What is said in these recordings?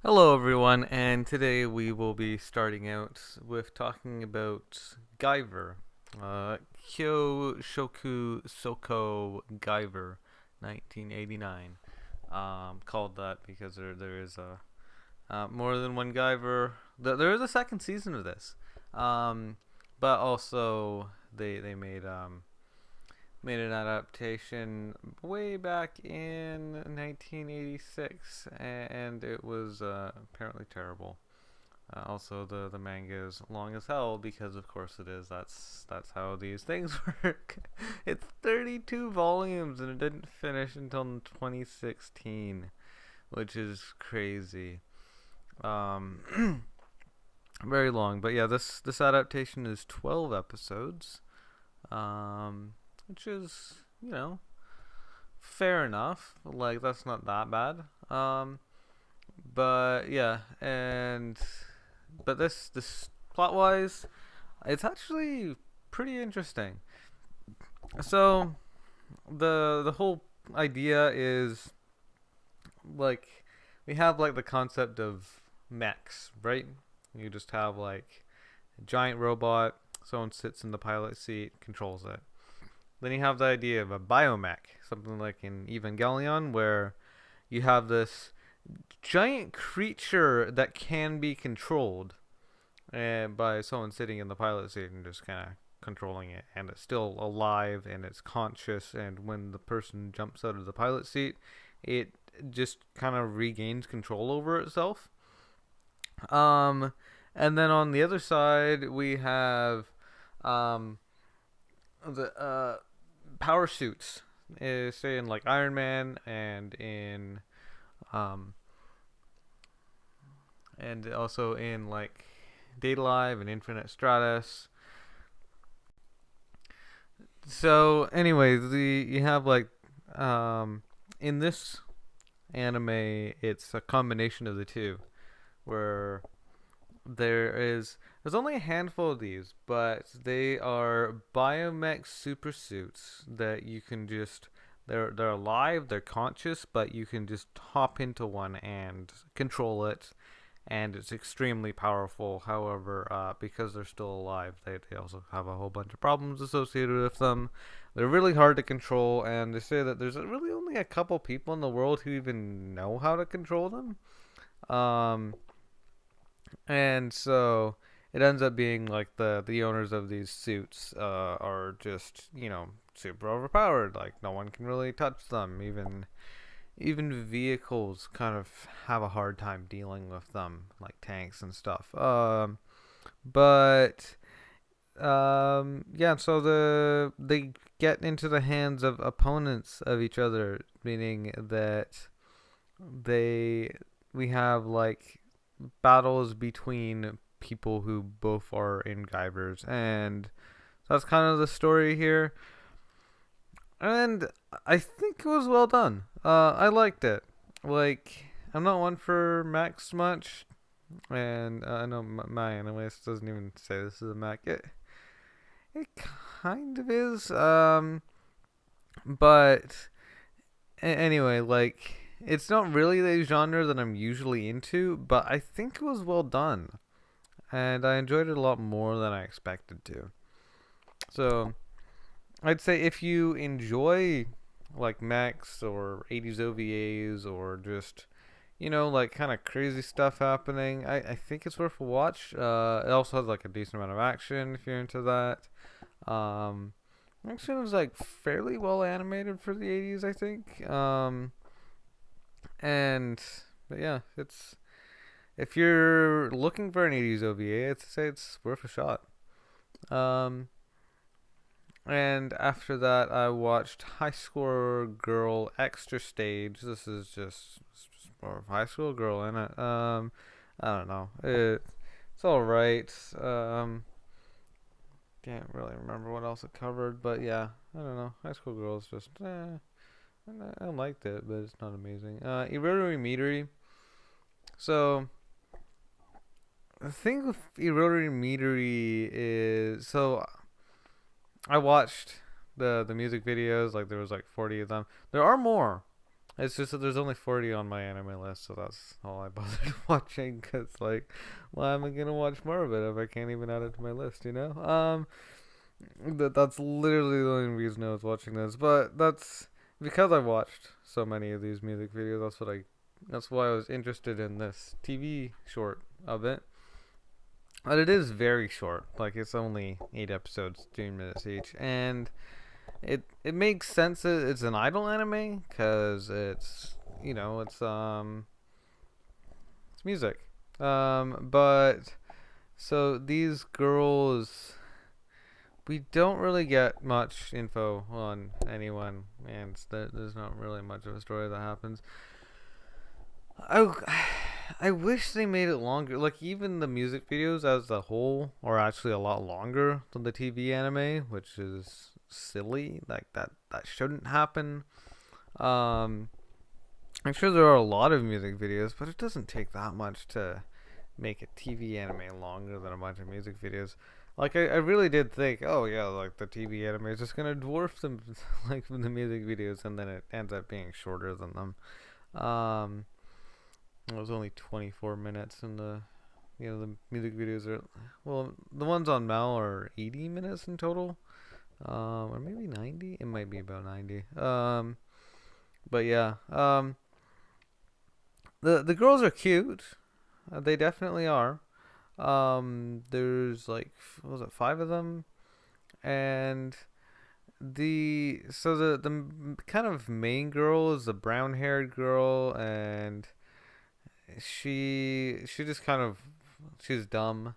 Hello, everyone, and today we will be starting out with talking about Guyver. Kyo Shoku Soko Guyver, 1989. Called that because there is more than one Guyver. There is a second season of this, um, but also they made an adaptation way back in 1986, and it was apparently terrible. Also, the manga is long as hell because, of course, it is. That's how these things work. It's 32 volumes, and it didn't finish until 2016, which is crazy. Um, very long, but yeah, this adaptation is 12 episodes. Which is fair enough. Like that's not that bad. But yeah, and but this plot wise, it's actually pretty interesting. So the whole idea is like we have like the concept of mechs, right? You just have like a giant robot. Someone sits in the pilot seat, controls it. Then you have the idea of a biomech, something like in Evangelion, where you have this giant creature that can be controlled by someone sitting in the pilot seat and just kind of controlling it, and it's still alive and it's conscious. And when the person jumps out of the pilot seat, it just kind of regains control over itself. Um, and then on the other side, we have um, the power suits, say in like Iron Man um and also in like Data Live and Infinite Stratus. So anyway, the you have like in this anime it's a combination of the two where there's only a handful of these, but they are biomech super suits that you can just they're alive, they're conscious, but you can just hop into one and control it, and it's extremely powerful. However, because they're still alive, they also have a whole bunch of problems associated with them. They're really hard to control, and they say that there's really only a couple people in the world who even know how to control them. Um, and so it ends up being like the owners of these suits are just super overpowered. Like no one can really touch them. Even vehicles kind of have a hard time dealing with them, like tanks and stuff. But yeah, so they get into the hands of opponents of each other, meaning that they we have like battles between people who both are in Guyvers, and that's kind of the story here. And I think it was well done. I liked it. Like, I'm not one for Max much, and I know my analyst doesn't even say this is a Mac. It kind of is. But anyway, like it's not really the genre that I'm usually into, but I think it was well done, and I enjoyed it a lot more than I expected to. So I'd say if you enjoy like mechs or 80s OVAs or just like kind of crazy stuff happening, I think it's worth a watch. It also has like a decent amount of action if you're into that. Um, Action was like fairly well animated for the 80s, I think. And but yeah, it's if you're looking for an 80s OVA, I'd say it's worth a shot. Um, and after that, I watched High School Girl Extra Stage. It's just more of High School Girl in it. I don't know. It's all right. Can't really remember what else it covered, but yeah, I don't know. High School Girl is just I liked it, but it's not amazing. Irodorimidori. So the thing with Irodorimidori is I watched the music videos, like there was like 40 of them. There are more. It's just that there's only 40 on my anime list, so that's all I bothered watching. Cause like, why am I gonna watch more of it if I can't even add it to my list? That's literally the only reason I was watching this. But that's because I watched so many of these music videos. That's why I was interested in this TV short of it. But it is very short. Like it's only 8 episodes, 3 minutes each, and it makes sense that it's an idol anime because it's music. But so these girls, we don't really get much info on anyone, and there's not really much of a story that happens. I, I wish they made it longer. Like even the music videos as a whole are actually a lot longer than the TV anime, which is silly. Like that shouldn't happen. Um, I'm sure there are a lot of music videos, but it doesn't take that much to make a TV anime longer than a bunch of music videos. Like I really did think, oh yeah, like the TV anime is just gonna dwarf them like the music videos, and then it ends up being shorter than them. It was only 24 minutes, and the music videos are, well, the ones on Mal are 80 minutes in total, or maybe 90. It might be about 90. But yeah, the girls are cute. They definitely are. There's like, what was it, 5 of them, and the kind of main girl is the brown haired girl, and she just kind of, she's dumb,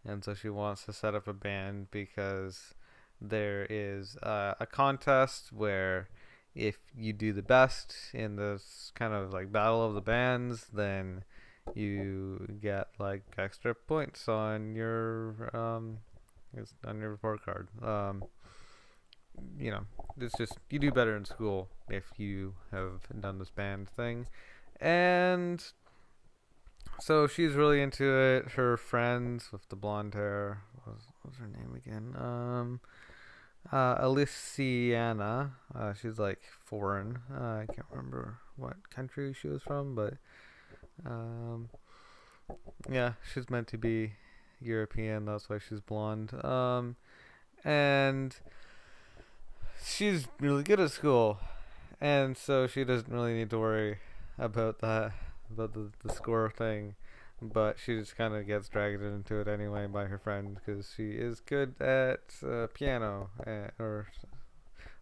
and so she wants to set up a band because there is a contest where if you do the best in this kind of like battle of the bands, then you get like extra points on your report card. You know, it's just you do better in school if you have done this band thing, and so she's really into it. Her friends with the blonde hair, what was her name again? Aliciana. She's like foreign. I can't remember what country she was from, but um, yeah, she's meant to be European. That's why she's blonde. And she's really good at school, and so she doesn't really need to worry about that, about the score thing. But she just kind of gets dragged into it anyway by her friend because she is good at piano, or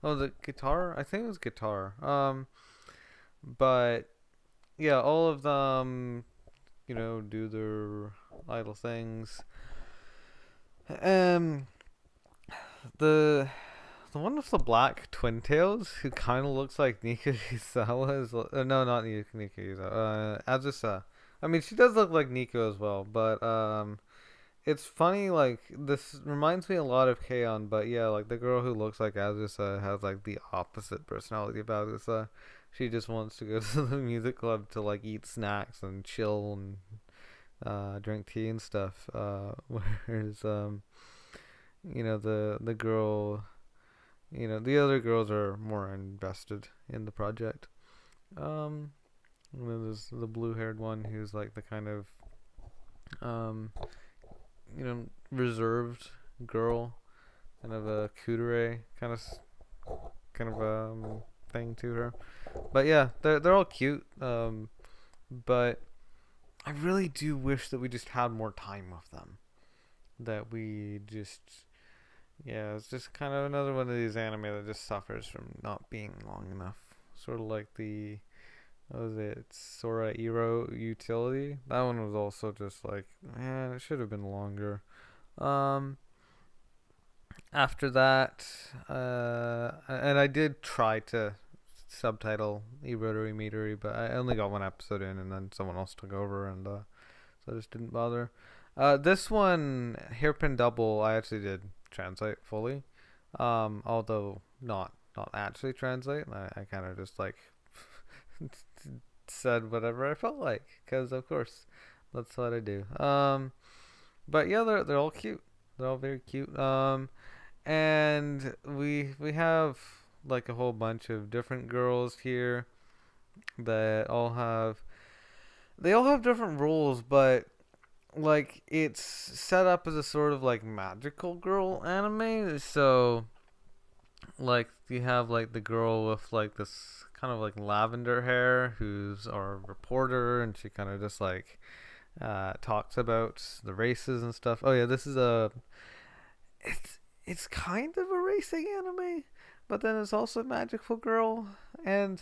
oh, the guitar. I think it was guitar. But yeah, all of them, do their idle things. Um, the the one with the black twin tails who kind of looks like Nika Izawa is no, not Nika Izawa. Azusa. I mean, she does look like Nico as well, but it's funny. Like this reminds me a lot of Kaon, but yeah, like the girl who looks like Azusa has like the opposite personality of Azusa. She just wants to go to the music club to like eat snacks and chill and drink tea and stuff. Whereas the girl, the other girls are more invested in the project. Um, and then there's the blue-haired one who's like the kind of um, reserved girl, kind of a kudere kind of thing to her. But yeah, they're all cute. But I really do wish that we just had more time with them. That we just, yeah, it's just kind of another one of these anime that just suffers from not being long enough. Sort of like the, what was it, Sora Iro Utility. That one was also just like, man, it should have been longer. Um, After that, and I did try to subtitle Irodorimidori, but I only got one episode in, and then someone else took over, and so I just didn't bother. This one, Hairpin Double, I actually did translate fully, although not actually translate. I kind of just like said whatever I felt like, because of course that's what I do. But yeah, they're all cute. They're all very cute. And we have like a whole bunch of different girls here. that all have different roles, but like it's set up as a sort of like magical girl anime. So like you have like the girl with like this kind of like lavender hair who's our reporter, and she kind of just like talks about the races and stuff. Oh yeah, this is a it's kind of a racing anime, but then it's also Magical Girl, and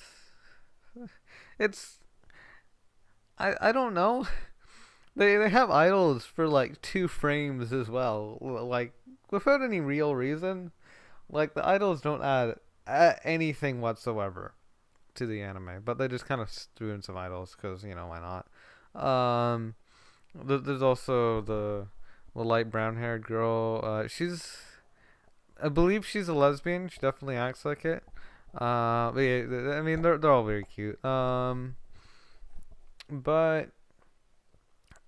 it's I don't know. They have idols for like 2 frames as well, like without any real reason. Like the idols don't add anything whatsoever to the anime, but they just kind of threw in some idols because why not? There's also the light brown haired girl. I believe she's a lesbian. She definitely acts like it. But yeah, I mean they're all very cute. But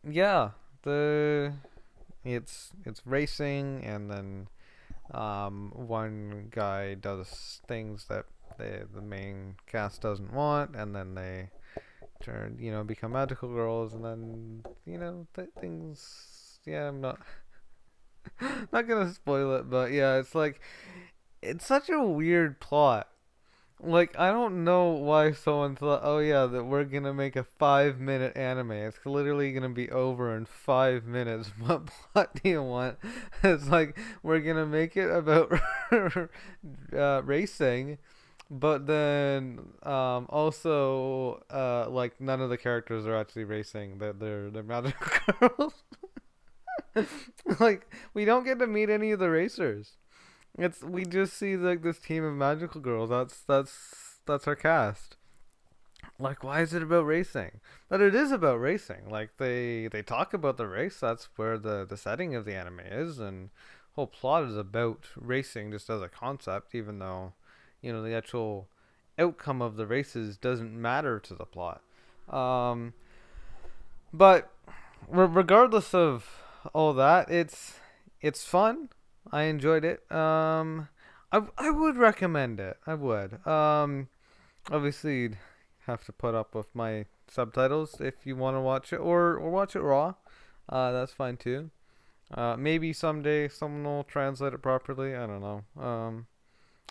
yeah, the it's racing, and then one guy does things that the main cast doesn't want, and then they turn become magical girls, and then things. Yeah, I'm not gonna spoil it, but yeah, it's like it's such a weird plot. Like, I don't know why someone thought, oh yeah, that we're gonna make a 5 minute anime. It's literally gonna be over in 5 minutes. What plot do you want? It's like, we're gonna make it about racing, but then also like none of the characters are actually racing. That they're magical girls. Like, we don't get to meet any of the racers. We just see like this team of magical girls. That's our cast. Like, why is it about racing? But it is about racing. Like they talk about the race. That's where the setting of the anime is, and whole plot is about racing just as a concept. Even though, the actual outcome of the races doesn't matter to the plot. Um, but regardless of all that, it's fun. I enjoyed it. I would recommend it. I would. Obviously, you'd have to put up with my subtitles if you want to watch it, or watch it raw. That's fine too. Maybe someday someone will translate it properly. I don't know.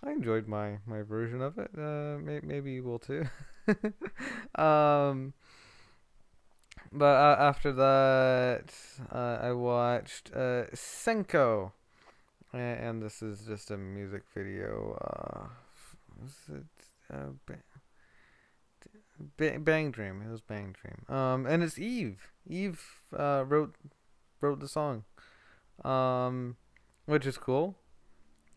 I enjoyed my version of it. Maybe you will too. um, but after that, I watched Senko. And this is just a music video. Was it Bang Dream? It was Bang Dream. And it's Eve. Eve wrote the song. Um, which is cool.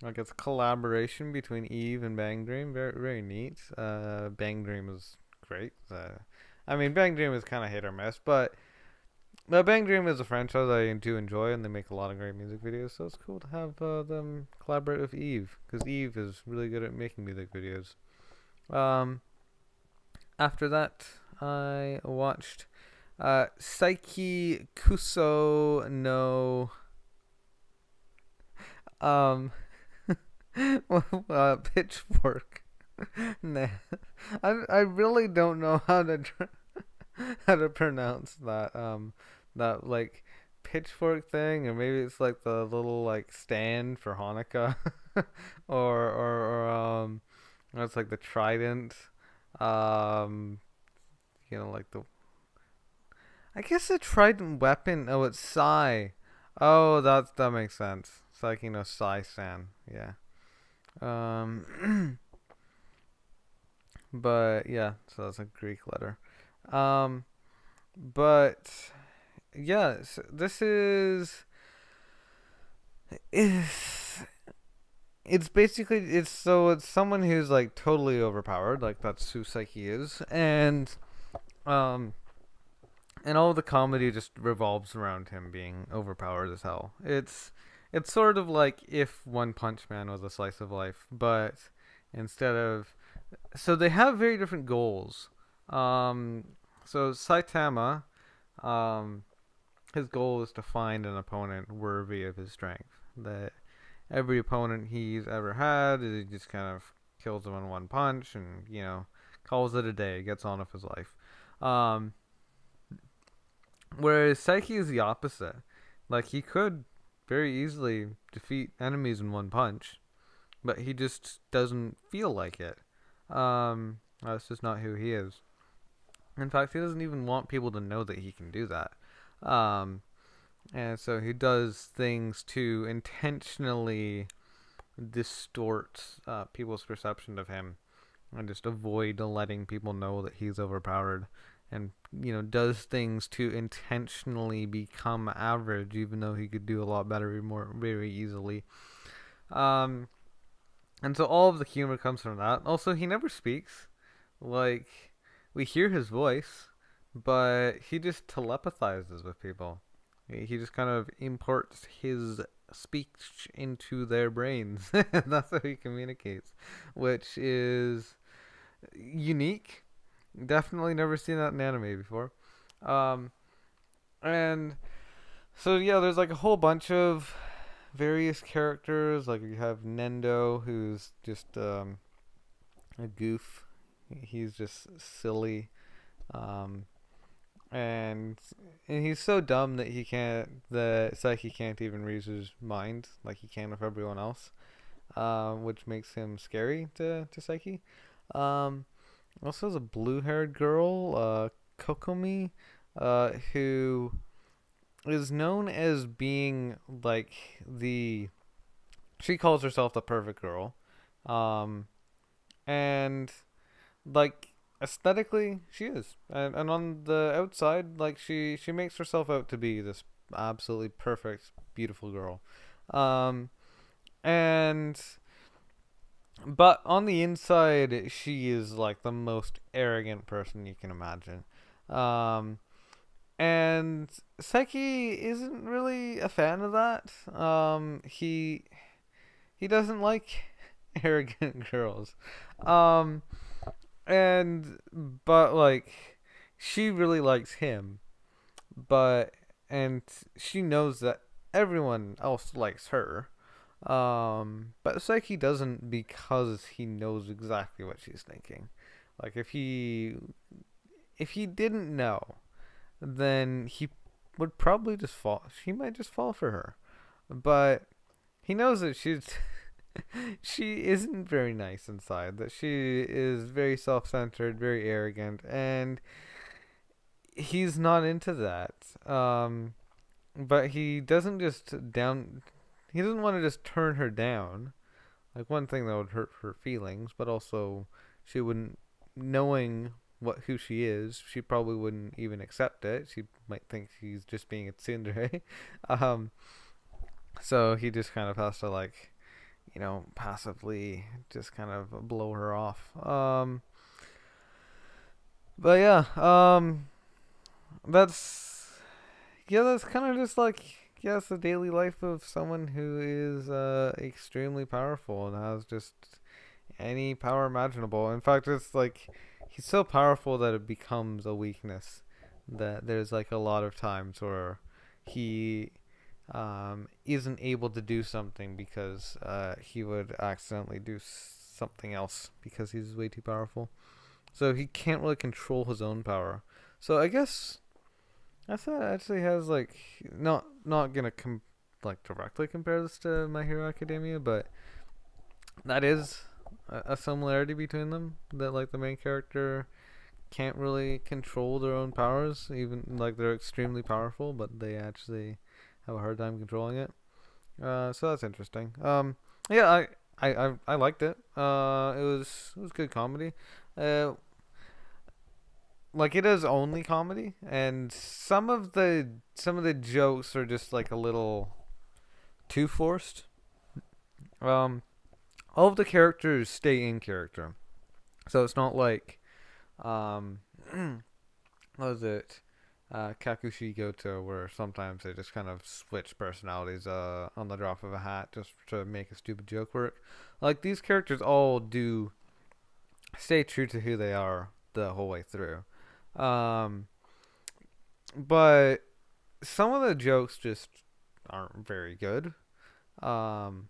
Like, it's a collaboration between Eve and Bang Dream. Very very neat. Bang Dream is great. I mean, Bang Dream is kind of hit or miss, but Bang Dream is a franchise I do enjoy, and they make a lot of great music videos. So it's cool to have them collaborate with Eve, because Eve is really good at making music videos. Um, After that, I watched Saiki Kuso no um Pitchfork. Nah, I really don't know how to pronounce that like pitchfork thing, or maybe it's like the little like stand for Hanukkah, or it's like the trident, um, like the I guess the trident weapon. Oh, it's Sai. Oh, that makes sense. It's like Sai San. Yeah. Um, but yeah, so that's a Greek letter. Um, but yes, this is it's basically it's someone who's like totally overpowered, like that's who Saiki is, um and all of the comedy just revolves around him being overpowered as hell. It's sort of like if One Punch Man was a slice of life, but instead of so they have very different goals. Um, so Saitama, um, his goal is to find an opponent worthy of his strength. That every opponent he's ever had, he just kind of kills them in one punch, and calls it a day, gets on with his life. Um, Whereas Saiki is the opposite. Like, he could very easily defeat enemies in one punch, but he just doesn't feel like it. That's just not who he is. In fact, he doesn't even want people to know that he can do that. Um, and so he does things to intentionally distort people's perception of him and just avoid letting people know that he's overpowered, and does things to intentionally become average even though he could do a lot better more very easily. um and so all of the humor comes from that. Also, he never speaks. Like, we hear his voice, but he just telepathizes with people. He just kind of imports his speech into their brains. That's how he communicates, which is unique. Definitely never seen that in anime before. Um, and so yeah, there's like a whole bunch of various characters. Like, you have Nendo, who's just a goof. He's just silly. Um, and he's so dumb that Saiki can't even read his mind like he can with everyone else, which makes him scary to Saiki. Um, Also has a blue-haired girl, Kokomi, who is known as being like the. She calls herself the perfect girl, um, and like aesthetically, she is, and on the outside, like she makes herself out to be this absolutely perfect, beautiful girl, um, and but on the inside, she is like the most arrogant person you can imagine. Um, and Saiki isn't really a fan of that. He doesn't like arrogant girls. Um, and but like, she really likes him, but and she knows that everyone else likes her. But Saiki doesn't, because he knows exactly what she's thinking. Like, if he didn't know, then he would probably just fall. She might just fall for her. But he knows that she isn't very nice inside. That she is very self-centered, very arrogant, and he's not into that. But he doesn't just down. He doesn't want to just turn her down. Like, one thing that would hurt her feelings, but also she wouldn't, knowing who she is, she probably wouldn't even accept it. She might think she's just being a tsundere. um, so he just kind of has to, like, passively just kind of blow her off. But yeah, that's that's kind of just like, yes, the daily life of someone who is extremely powerful and has just any power imaginable. In fact, it's like he's so powerful that it becomes a weakness. That there's like a lot of times where he isn't able to do something because he would accidentally do something else because he's way too powerful. So he can't really control his own power. So I guess that's that actually has like not gonna like directly compare this to My Hero Academia, but that is a similarity between them. That like the main character can't really control their own powers, even like they're extremely powerful, but they actually have a hard time controlling it. So that's interesting. Yeah, I liked it. It was good comedy. Uh, like, it is only comedy, and some of the jokes are just like a little too forced. Um, all of the characters stay in character, so it's not like um, what was it? Kakushi Goto, where sometimes they just kind of switch personalities on the drop of a hat just to make a stupid joke work. Like, these characters all do stay true to who they are the whole way through. Um, but some of the jokes just aren't very good. Um,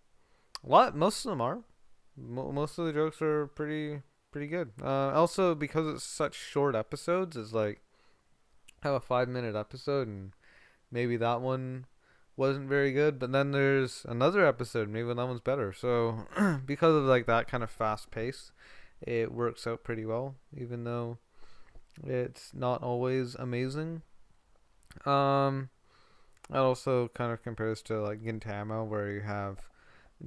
most of them are. Most of the jokes are pretty pretty good. Also because it's such short episodes, it's like have a 5 minute episode, and maybe that one wasn't very good, but then there's another episode, maybe that one's better. So because of like that kind of fast pace, it works out pretty well, even though it's not always amazing. Um, it also kind of compares to like Gintama, where you have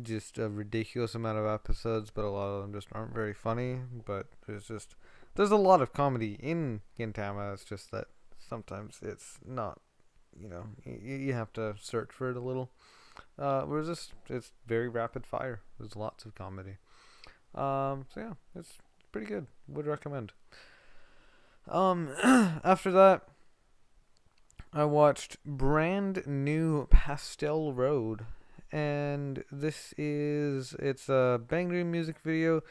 just a ridiculous amount of episodes, but a lot of them just aren't very funny. But there's a lot of comedy in Gintama. It's just that sometimes it's not. You have to search for it a little. Whereas this, it's very rapid fire. There's lots of comedy. So yeah, it's pretty good. Would recommend. After that, I watched Brand New Pastel Road, and it's a Bang Dream music video,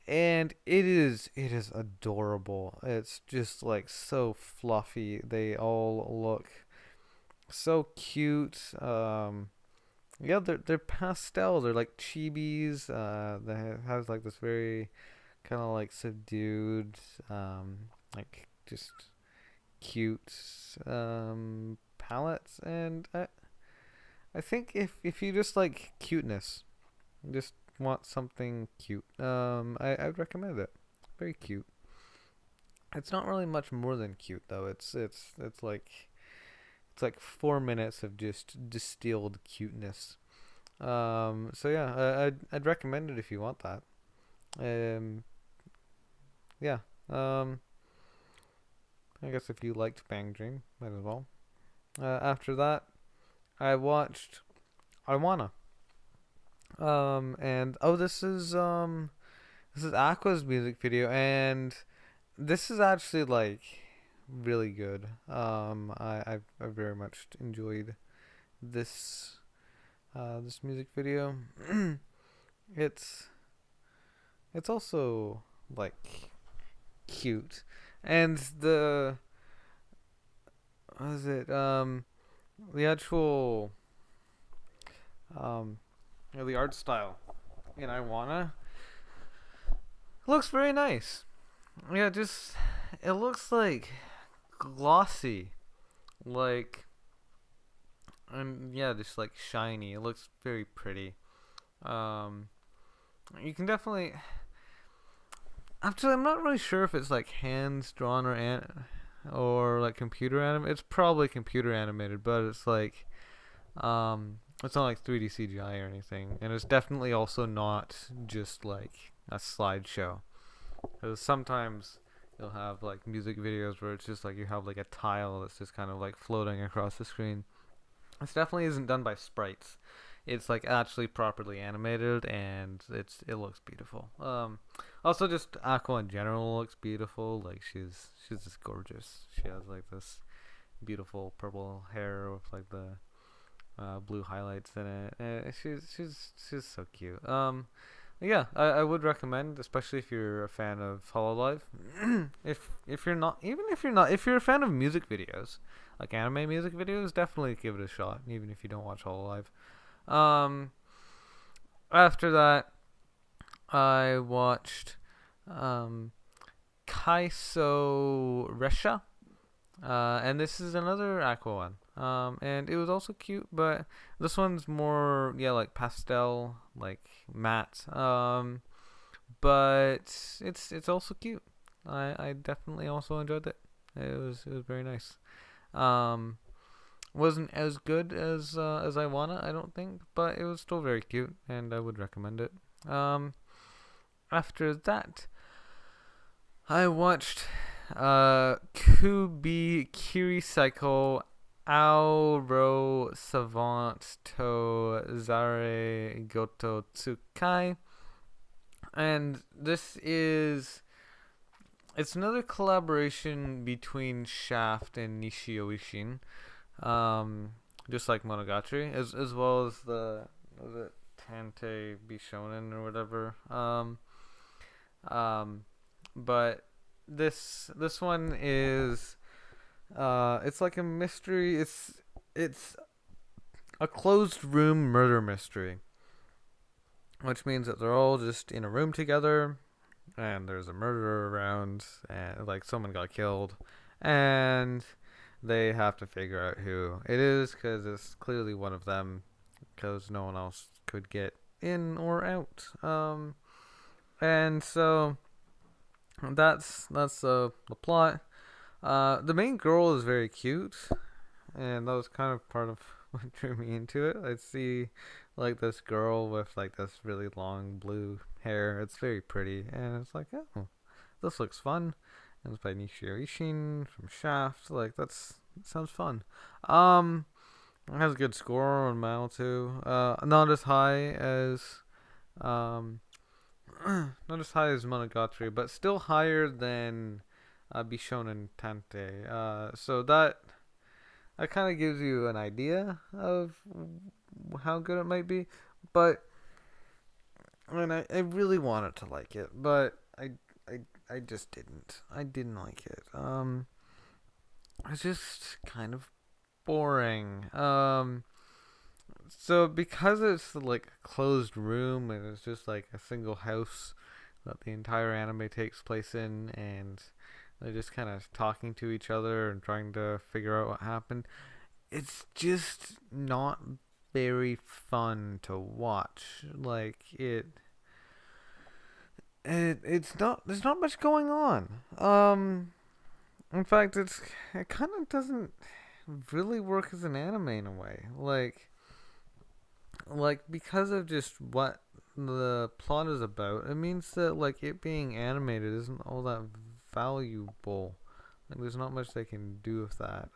and it is adorable. It's just like so fluffy. They all look so cute. Yeah, they're pastel. They're like chibis. That has like this very kind of like subdued, like just cute palettes, and I think if you just like cuteness, just want something cute, I'd recommend it. Very cute. It's not really much more than cute though. It's like 4 minutes of just distilled cuteness. So yeah, I'd recommend it if you want that. Um, yeah. I guess if you liked Bang Dream, might as well. After that, I watched I Wanna. And this is Aqua's music video, and this is actually like really good. I very much enjoyed this this music video. it's it's also like cute, and what is it the actual um the art style in I Wanna looks very nice. Yeah, just it looks like glossy, like, and yeah, just like shiny. It looks very pretty. Um, you can definitely. Actually, I'm not really sure if it's like hands drawn or like computer animated. It's probably computer animated, but it's not like 3D CGI or anything, and it's definitely also not just like a slideshow. Because sometimes you'll have like music videos where it's just like you have like a tile that's just kind of like floating across the screen. This definitely isn't done by sprites. It's like actually properly animated, and it looks beautiful. Also just Aqua in general looks beautiful. Like she's just gorgeous. She has like this beautiful purple hair with like the blue highlights in it. She's so cute. Yeah, I would recommend, especially if you're a fan of Hololive. If you're not, even if you're not, if you're a fan of music videos, like anime music videos, definitely give it a shot, even if you don't watch Hololive. Um, After that, I watched Kaiso Resha. And this is another Aqua one. And it was also cute, but this one's more, yeah, like pastel, like matte. But it's also cute. I definitely also enjoyed it. It was very nice. Um, wasn't as good as I Wanna, I don't think, but it was still very cute, and I would recommend it. After that, I watched Kubikiri Cycle Auro Savant to Zare Goto Tsukai. And it's another collaboration between Shaft and Nishio Ishin. Just like Monogatari, as well as the, was it Tante Bishonen or whatever. But this one is it's like a mystery. It's a closed room murder mystery, which means that they're all just in a room together, and there's a murderer around, and like someone got killed, and they have to figure out who it is because it's clearly one of them because no one else could get in or out. And so that's the plot. The main girl is very cute, and that was kind of part of what drew me into it. I see like this girl with like this really long blue hair. It's very pretty, and it's like, oh, this looks fun. And it's by Nishio Ishin from Shaft. Like that sounds fun. Um, it has a good score on Mal too. Not as high as um, not as high as Monogatari, but still higher than Bishonen Tante. So that kind of gives you an idea of how good it might be. But and I really wanted to like it, but I just didn't. I didn't like it. It's just kind of boring. So because it's like a closed room and it's just like a single house that the entire anime takes place in, and they're just kind of talking to each other and trying to figure out what happened. It's just not very fun to watch. Like it's not. There's not much going on. In fact, it kind of doesn't really work as an anime in a way. Like because of just what the plot is about, it means that like it being animated isn't all that valuable. Like there's not much they can do with that.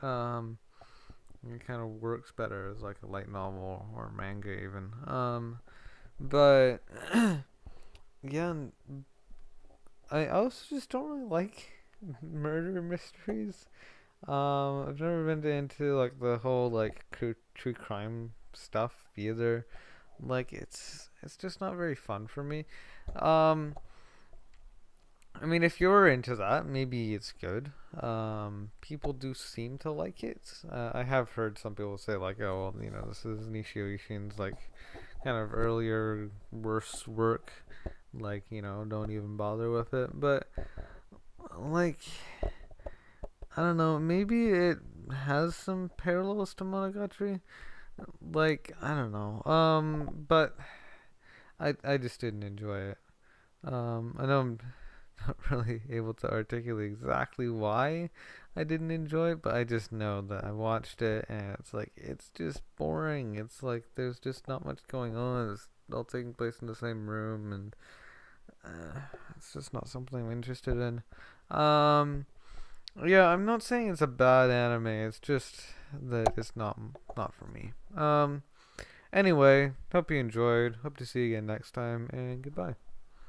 It kind of works better as like a light novel or manga even. But yeah, I also just don't really like murder mysteries. I've never been into like the whole like true crime stuff either. Like it's just not very fun for me. Um, I mean, if you're into that, maybe it's good. People do seem to like it. I have heard some people say like, "Oh, well, this is Nishio Ishin's like kind of earlier worse work. Like, don't even bother with it." But like, I don't know. Maybe it has some parallels to Monogatari. Like, I don't know. But I just didn't enjoy it. I know I'm not really able to articulate exactly why I didn't enjoy it, but I just know that I watched it and it's like it's just boring. It's like there's just not much going on. It's all taking place in the same room, and it's just not something I'm interested in. Um, yeah, I'm not saying it's a bad anime. It's just that it's not for me. Anyway, hope you enjoyed. Hope to see you again next time, and goodbye.